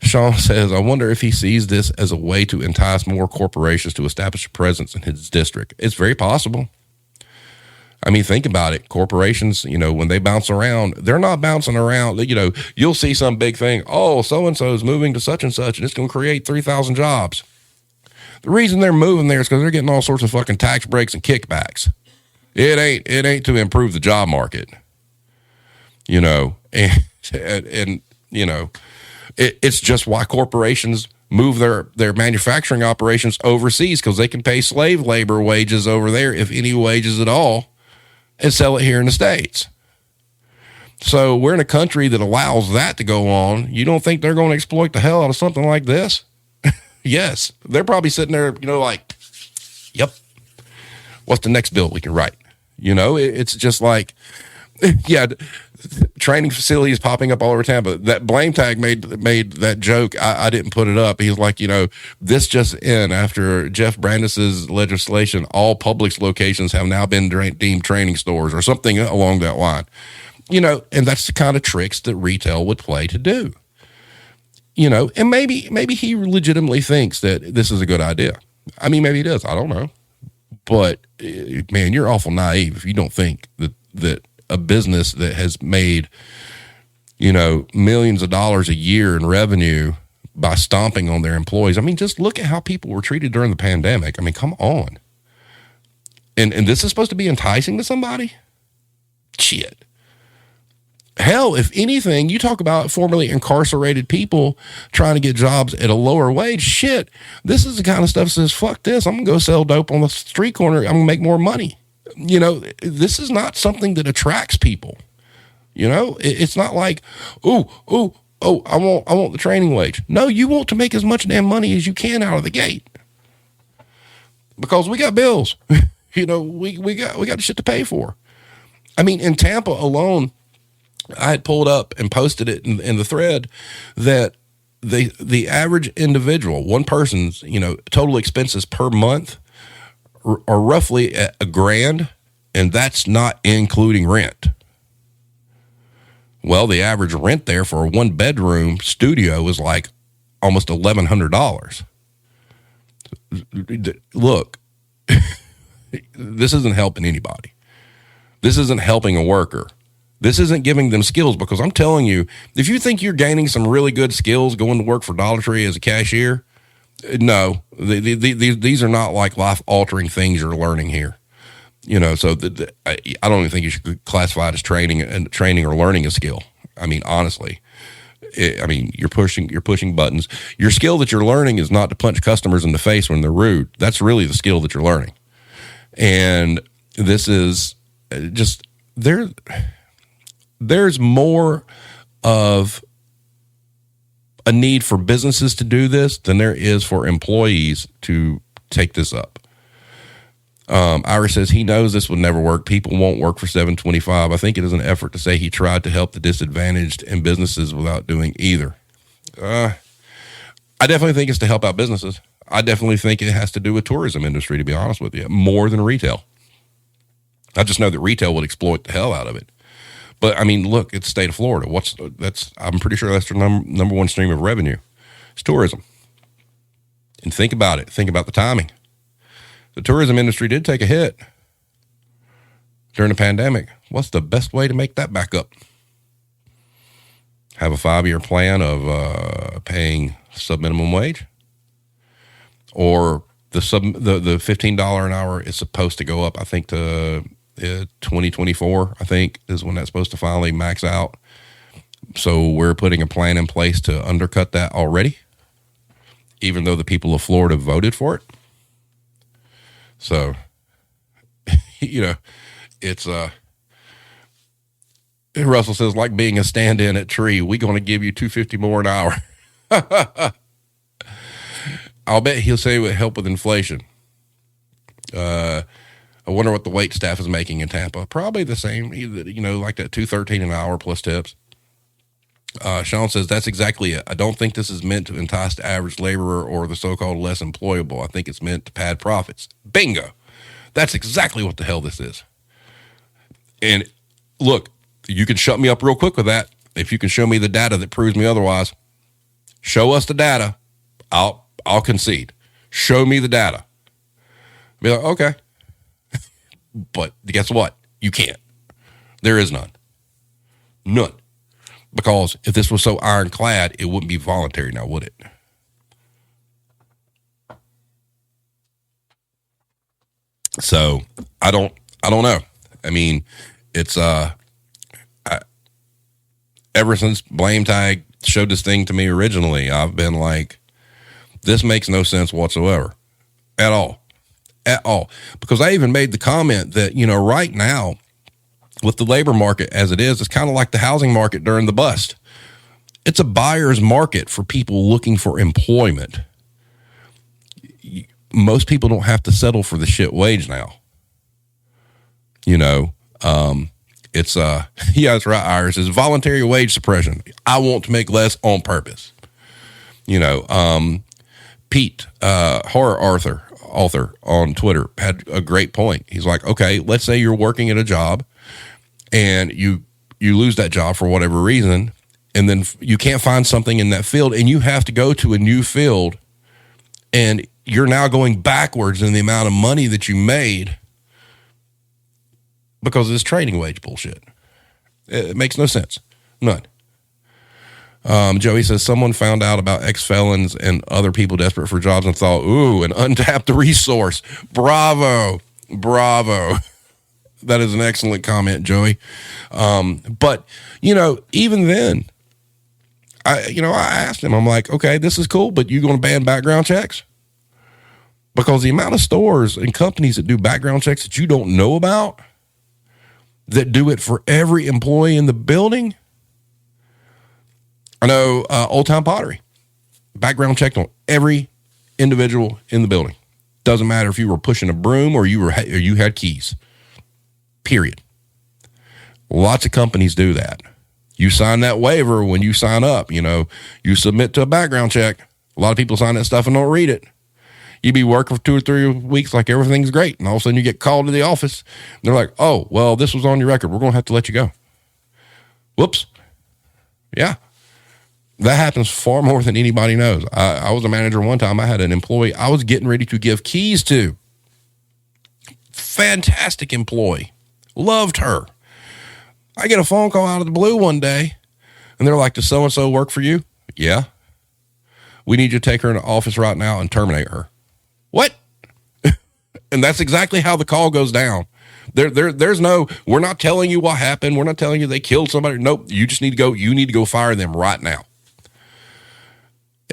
Sean says, I wonder if he sees this as a way to entice more corporations to establish a presence in his district. It's very possible. I mean, think about it. Corporations, when they bounce around, they're not bouncing around. You'll see some big thing. Oh, so-and-so is moving to such and such, and it's going to create 3,000 jobs. The reason they're moving there is because they're getting all sorts of fucking tax breaks and kickbacks. It ain't to improve the job market, and it's just why corporations move their manufacturing operations overseas because they can pay slave labor wages over there, if any wages at all, and sell it here in the States. So we're in a country that allows that to go on. You don't think they're going to exploit the hell out of something like this? Yes. They're probably sitting there, like, yep. What's the next bill we can write? It's just like, yeah, training facilities popping up all over Tampa. That blame tag made that joke. I didn't put it up. He's like, this just in after Jeff Brandis's legislation, all Publix locations have now been deemed training stores or something along that line. And that's the kind of tricks that retail would play to do. And maybe he legitimately thinks that this is a good idea. I mean, maybe he does. I don't know. But man, you're awful naive if you don't think that a business that has made, millions of dollars a year in revenue by stomping on their employees. I mean, just look at how people were treated during the pandemic. I mean, come on. And this is supposed to be enticing to somebody? Shit. Hell, if anything, you talk about formerly incarcerated people trying to get jobs at a lower wage. Shit, this is the kind of stuff that says, fuck this. I'm going to go sell dope on the street corner. I'm going to make more money. This is not something that attracts people. It's not like, I want the training wage. No, you want to make as much damn money as you can out of the gate because we got bills. We got shit to pay for. I mean, in Tampa alone, I had pulled up and posted it in the thread that the average individual, one person's, total expenses per month are roughly $1,000, and that's not including rent. Well, the average rent there for a 1-bedroom studio is like almost $1,100. Look, this isn't helping anybody. This isn't helping a worker. This isn't giving them skills, because I'm telling you, if you think you're gaining some really good skills going to work for Dollar Tree as a cashier, no, these are not like life-altering things you're learning here. So I don't even think you should classify it as training or learning a skill. I mean, honestly, you're pushing buttons. Your skill that you're learning is not to punch customers in the face when they're rude. That's really the skill that you're learning. And this is just there's more of a need for businesses to do this than there is for employees to take this up. Ira says he knows this would never work. People won't work for $7.25. I think it is an effort to say he tried to help the disadvantaged and businesses without doing either. I definitely think it's to help out businesses. I definitely think it has to do with tourism industry, to be honest with you, more than retail. I just know that retail would exploit the hell out of it. But I mean, look, it's the state of Florida. I'm pretty sure that's their number one stream of revenue. It's tourism. And think about it. Think about the timing. The tourism industry did take a hit during the pandemic. What's the best way to make that back up? Have a 5-year plan of paying sub-minimum wage, or the $15 an hour is supposed to go up, I think, to 2024, I think, is when that's supposed to finally max out. So we're putting a plan in place to undercut that already, even though the people of Florida voted for it. So, it's, Russell says, like being a stand-in at Tree, we going to give you $250 more an hour. I'll bet he'll say it would help with inflation. I wonder what the wait staff is making in Tampa. Probably the same, like that $213 an hour plus tips. Sean says, that's exactly it. I don't think this is meant to entice the average laborer or the so-called less employable. I think it's meant to pad profits. Bingo. That's exactly what the hell this is. And look, you can shut me up real quick with that. If you can show me the data that proves me otherwise, show us the data. I'll concede. Show me the data. Be like, okay. But guess what? You can't. There is none. None. Because if this was so ironclad, it wouldn't be voluntary now, would it? So I don't know. I mean, it's ever since Blame Tag showed this thing to me originally, I've been like, this makes no sense whatsoever at all. Because I even made the comment that, right now, with the labor market as it is, it's kind of like the housing market during the bust. It's a buyer's market for people looking for employment. Most people don't have to settle for the shit wage now. It's yeah, that's right, Iris. It's voluntary wage suppression. I want to make less on purpose. Pete, horror author on Twitter, had a great point. He's like, okay, let's say you're working at a job and you lose that job for whatever reason, and then you can't find something in that field, and you have to go to a new field, and you're now going backwards in the amount of money that you made because of this trading wage bullshit. It makes no sense. None. Joey says, someone found out about ex-felons and other people desperate for jobs and thought, ooh, an untapped resource. Bravo. That is an excellent comment, Joey. But, even then, I asked him, I'm like, okay, this is cool, but you going to ban background checks? Because the amount of stores and companies that do background checks that you don't know about, that do it for every employee in the building. I know Old Town Pottery, background checked on every individual in the building. Doesn't matter if you were pushing a broom or you had keys. Period. Lots of companies do that. You sign that waiver when you sign up. You submit to a background check. A lot of people sign that stuff and don't read it. You be working for 2 or 3 weeks like everything's great, and all of a sudden you get called to the office. And they're like, oh, well, this was on your record. We're going to have to let you go. Whoops. Yeah. That happens far more than anybody knows. I was a manager one time. I had an employee I was getting ready to give keys to. Fantastic employee. Loved her. I get a phone call out of the blue one day, and they're like, does so-and-so work for you? Yeah. We need you to take her in the office right now and terminate her. What? And that's exactly how the call goes down. There's no, we're not telling you what happened. We're not telling you they killed somebody. Nope. You just need to go, you need to go fire them right now.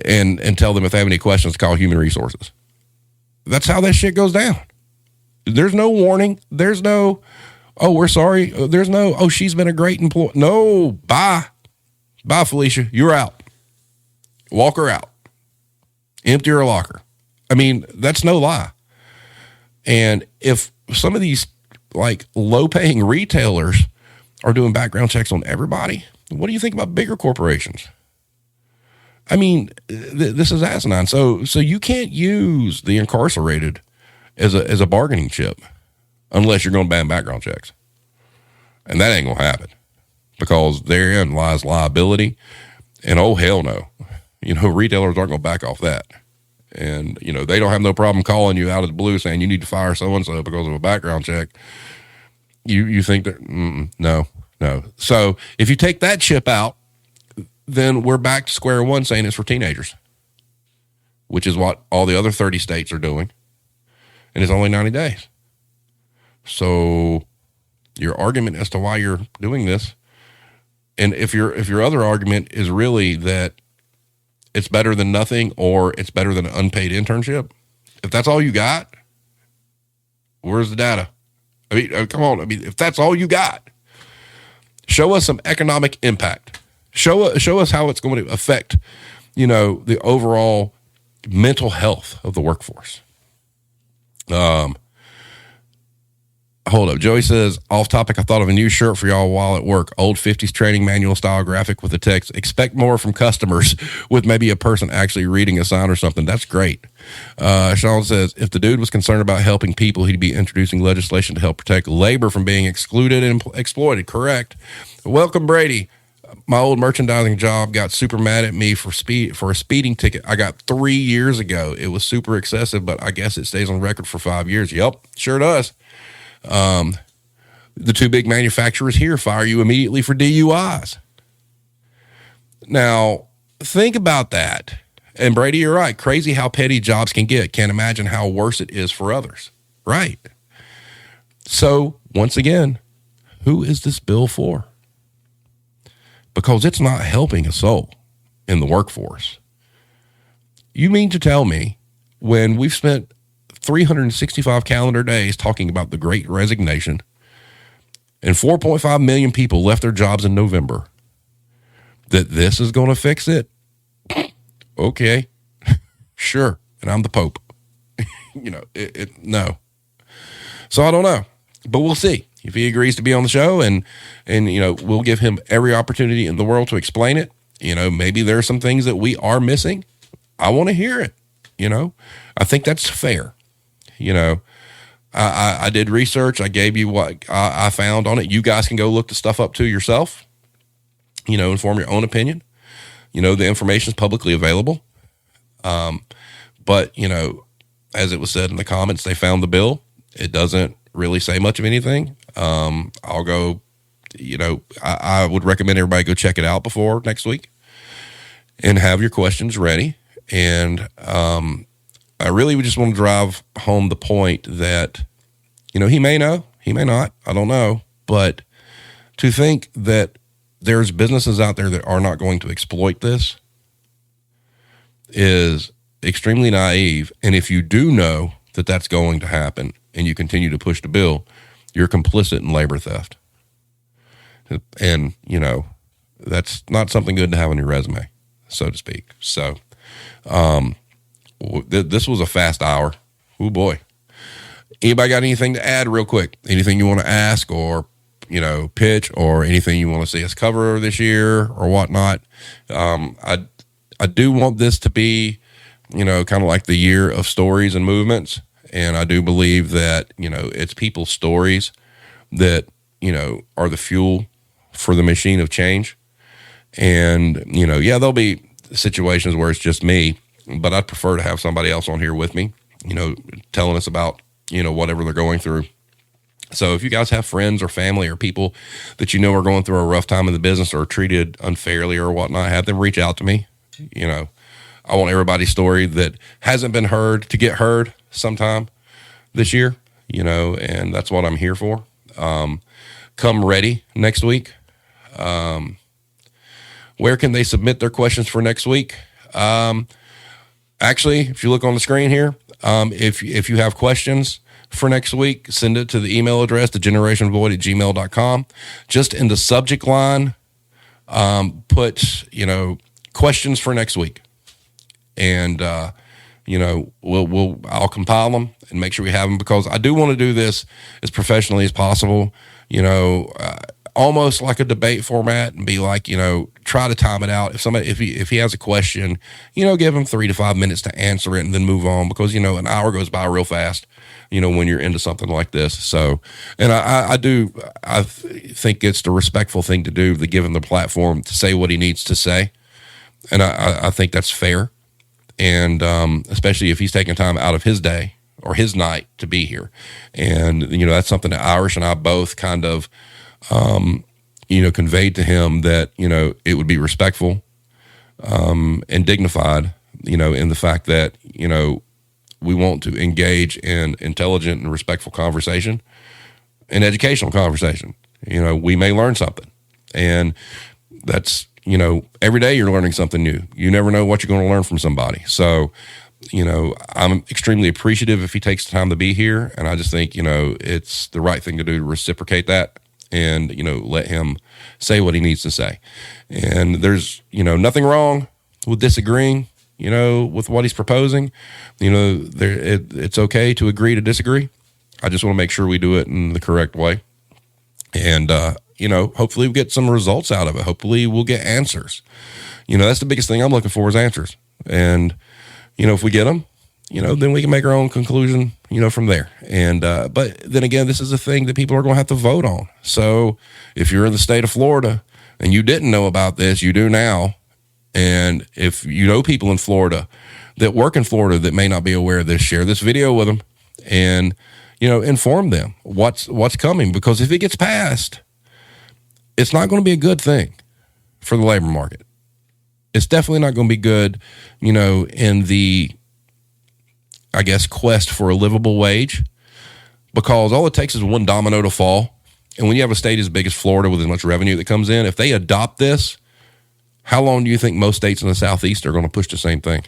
And tell them if they have any questions, call human resources. That's how that shit goes down. There's no warning. There's no, oh, we're sorry. There's no, oh, she's been a great employee. No, bye. Bye, Felicia. You're out. Walk her out. Empty her locker. I mean, that's no lie. And if some of these like low-paying retailers are doing background checks on everybody, what do you think about bigger corporations? I mean, this is asinine. So you can't use the incarcerated as a bargaining chip unless you're going to ban background checks. And that ain't going to happen because therein lies liability. And oh, hell no. Retailers aren't going to back off that. And, they don't have no problem calling you out of the blue saying you need to fire so-and-so because of a background check. You think that, no. So if you take that chip out, then we're back to square one saying it's for teenagers, which is what all the other 30 states are doing. And it's only 90 days. So your argument as to why you're doing this, and if your other argument is really that it's better than nothing or it's better than an unpaid internship, if that's all you got, where's the data? I mean, come on. I mean, if that's all you got, show us some economic impact. Show us how it's going to affect, the overall mental health of the workforce. Hold up. Joey says, off topic, I thought of a new shirt for y'all while at work. Old 50s training manual style graphic with the text, expect more from customers, with maybe a person actually reading a sign or something. That's great. Sean says, if the dude was concerned about helping people, he'd be introducing legislation to help protect labor from being excluded and exploited. Correct. Welcome, Brady. My old merchandising job got super mad at me for a speeding ticket I got 3 years ago. It was super excessive, but I guess it stays on record for 5 years. Yep, sure does. The two big manufacturers here fire you immediately for DUIs. Now, think about that. And Brady, you're right. Crazy how petty jobs can get. Can't imagine how worse it is for others. Right. So, once again, who is this bill for? Because it's not helping a soul in the workforce. You mean to tell me when we've spent 365 calendar days talking about the Great Resignation and 4.5 million people left their jobs in November, that this is going to fix it? Okay, sure. And I'm the Pope. No. So I don't know, but we'll see if he agrees to be on the show, and we'll give him every opportunity in the world to explain it. Maybe there are some things that we are missing. I want to hear it. I think that's fair. I did research. I gave you what I found on it. You guys can go look the stuff up to yourself, and form your own opinion. The information is publicly available. But, as it was said in the comments, they found the bill. It doesn't really say much of anything. I'll go, I would recommend everybody go check it out before next week and have your questions ready. And, I really just want to drive home the point that, he may know, he may not, I don't know, but to think that there's businesses out there that are not going to exploit this is extremely naive. And if you do know that that's going to happen and you continue to push the bill, you're complicit in labor theft. And, that's not something good to have on your resume, so to speak. So, this was a fast hour. Oh boy. Anybody got anything to add real quick? Anything you want to ask or, pitch, or anything you want to see us cover this year or whatnot? I do want this to be, kind of like the year of stories and movements. And I do believe that, it's people's stories that, are the fuel for the machine of change. And, there'll be situations where it's just me, but I'd prefer to have somebody else on here with me, telling us about, whatever they're going through. So if you guys have friends or family or people that you know are going through a rough time in the business or treated unfairly or whatnot, have them reach out to me. You know, I want everybody's story that hasn't been heard to get heard sometime this year, you know, and that's what I'm here for. Come ready next week. Where can they submit their questions for next week? Actually, if you look on the screen here, if you have questions for next week, send it to the email address, thegenerationvoid@gmail.com. Just in the subject line, put, you know, questions for next week. And, you know, I'll compile them and make sure we have them, because I do want to do this as professionally as possible, you know, almost like a debate format, and be like, you know, try to time it out. If he has a question, you know, give him 3 to 5 minutes to answer it and then move on, because, you know, an hour goes by real fast, you know, when you're into something like this. So, and I think it's the respectful thing to do, to give him the platform to say what he needs to say. And I think that's fair. And, especially if he's taking time out of his day or his night to be here. And, you know, that's something that Irish and I both kind of, you know, conveyed to him, that, you know, it would be respectful, and dignified, you know, in the fact that, you know, we want to engage in intelligent and respectful conversation and educational conversation. You know, we may learn something, and that's, you know, every day you're learning something new. You never know what you're going to learn from somebody. So, you know, I'm extremely appreciative if he takes the time to be here. And I just think, you know, it's the right thing to do to reciprocate that, and, you know, let him say what he needs to say. And there's, you know, nothing wrong with disagreeing, you know, with what he's proposing. You know, it's okay to agree to disagree. I just want to make sure we do it in the correct way. And, you know, hopefully we get some results out of it. Hopefully we'll get answers. You know, that's the biggest thing I'm looking for, is answers. And, you know, if we get them, you know, then we can make our own conclusion, you know, from there. And, but then again, this is a thing that people are going to have to vote on. So if you're in the state of Florida and you didn't know about this, you do now. And if you know people in Florida that work in Florida that may not be aware of this, share this video with them, and, you know, inform them what's coming. Because if it gets passed, it's not going to be a good thing for the labor market. It's definitely not going to be good, you know, in the, I guess, quest for a livable wage, because all it takes is one domino to fall. And when you have a state as big as Florida with as much revenue that comes in, if they adopt this, how long do you think most states in the Southeast are going to push the same thing?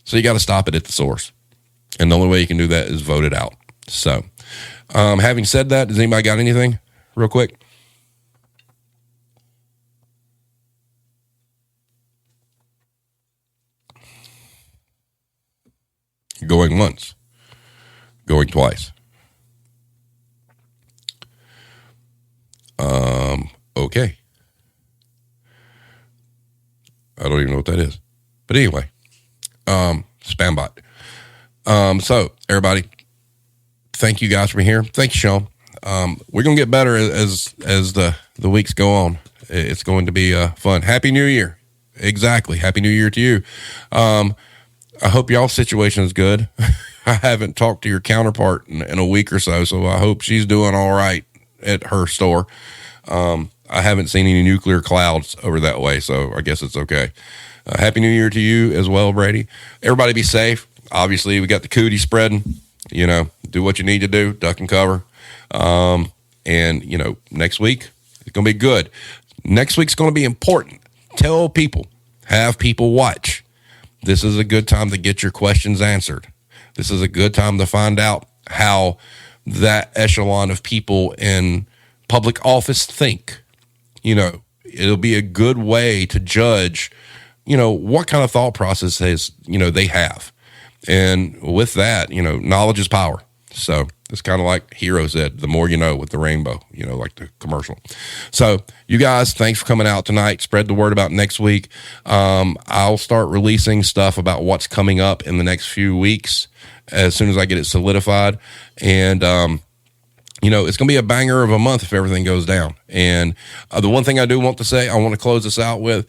So you got to stop it at the source. And the only way you can do that is vote it out. So, having said that, does anybody got anything real quick? Going once, going twice. Okay. I don't even know what that is. But anyway, spam bot. So everybody, thank you guys for being here. Thank you, Sean. We're going to get better as the weeks go on. It's going to be fun. Happy New Year. Exactly. Happy New Year to you. I hope y'all's situation is good. I haven't talked to your counterpart in a week or so I hope she's doing all right at her store. I haven't seen any nuclear clouds over that way, so I guess it's okay. Happy New Year to you as well, Brady. Everybody be safe. Obviously, we got the cootie spreading. You know, do what you need to do, duck and cover. And, you know, next week, it's going to be good. Next week's going to be important. Tell people, have people watch. This is a good time to get your questions answered. This is a good time to find out how that echelon of people in public office think. You know, it'll be a good way to judge, you know, what kind of thought processes, you know, they have. And with that, you know, knowledge is power. So it's kind of like Hero said, the more you know, with the rainbow, you know, like the commercial. So you guys, thanks for coming out tonight. Spread the word about next week. I'll start releasing stuff about what's coming up in the next few weeks as soon as I get it solidified. And, you know, it's going to be a banger of a month if everything goes down. And the one thing I do want to say, I want to close this out with,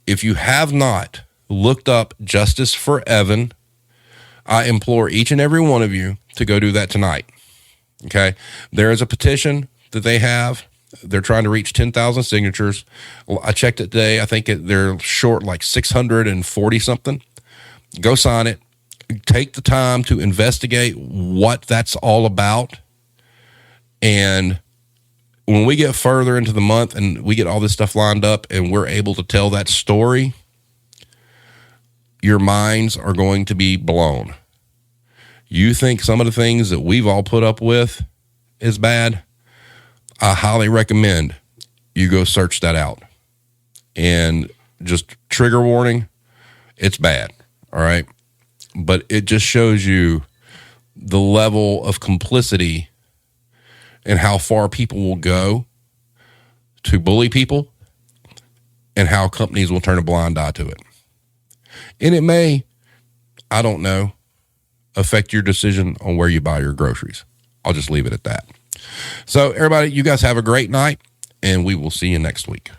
if you have not looked up Justice for Evan, I implore each and every one of you to go do that tonight. Okay. There is a petition that they have. They're trying to reach 10,000 signatures. I checked it today. I think they're short like 640 something. Go sign it. Take the time to investigate what that's all about. And when we get further into the month and we get all this stuff lined up and we're able to tell that story, your minds are going to be blown. You think some of the things that we've all put up with is bad? I highly recommend you go search that out. And just trigger warning, it's bad, all right? But it just shows you the level of complicity and how far people will go to bully people and how companies will turn a blind eye to it. And it may, I don't know, affect your decision on where you buy your groceries. I'll just leave it at that. So everybody, you guys have a great night, and we will see you next week.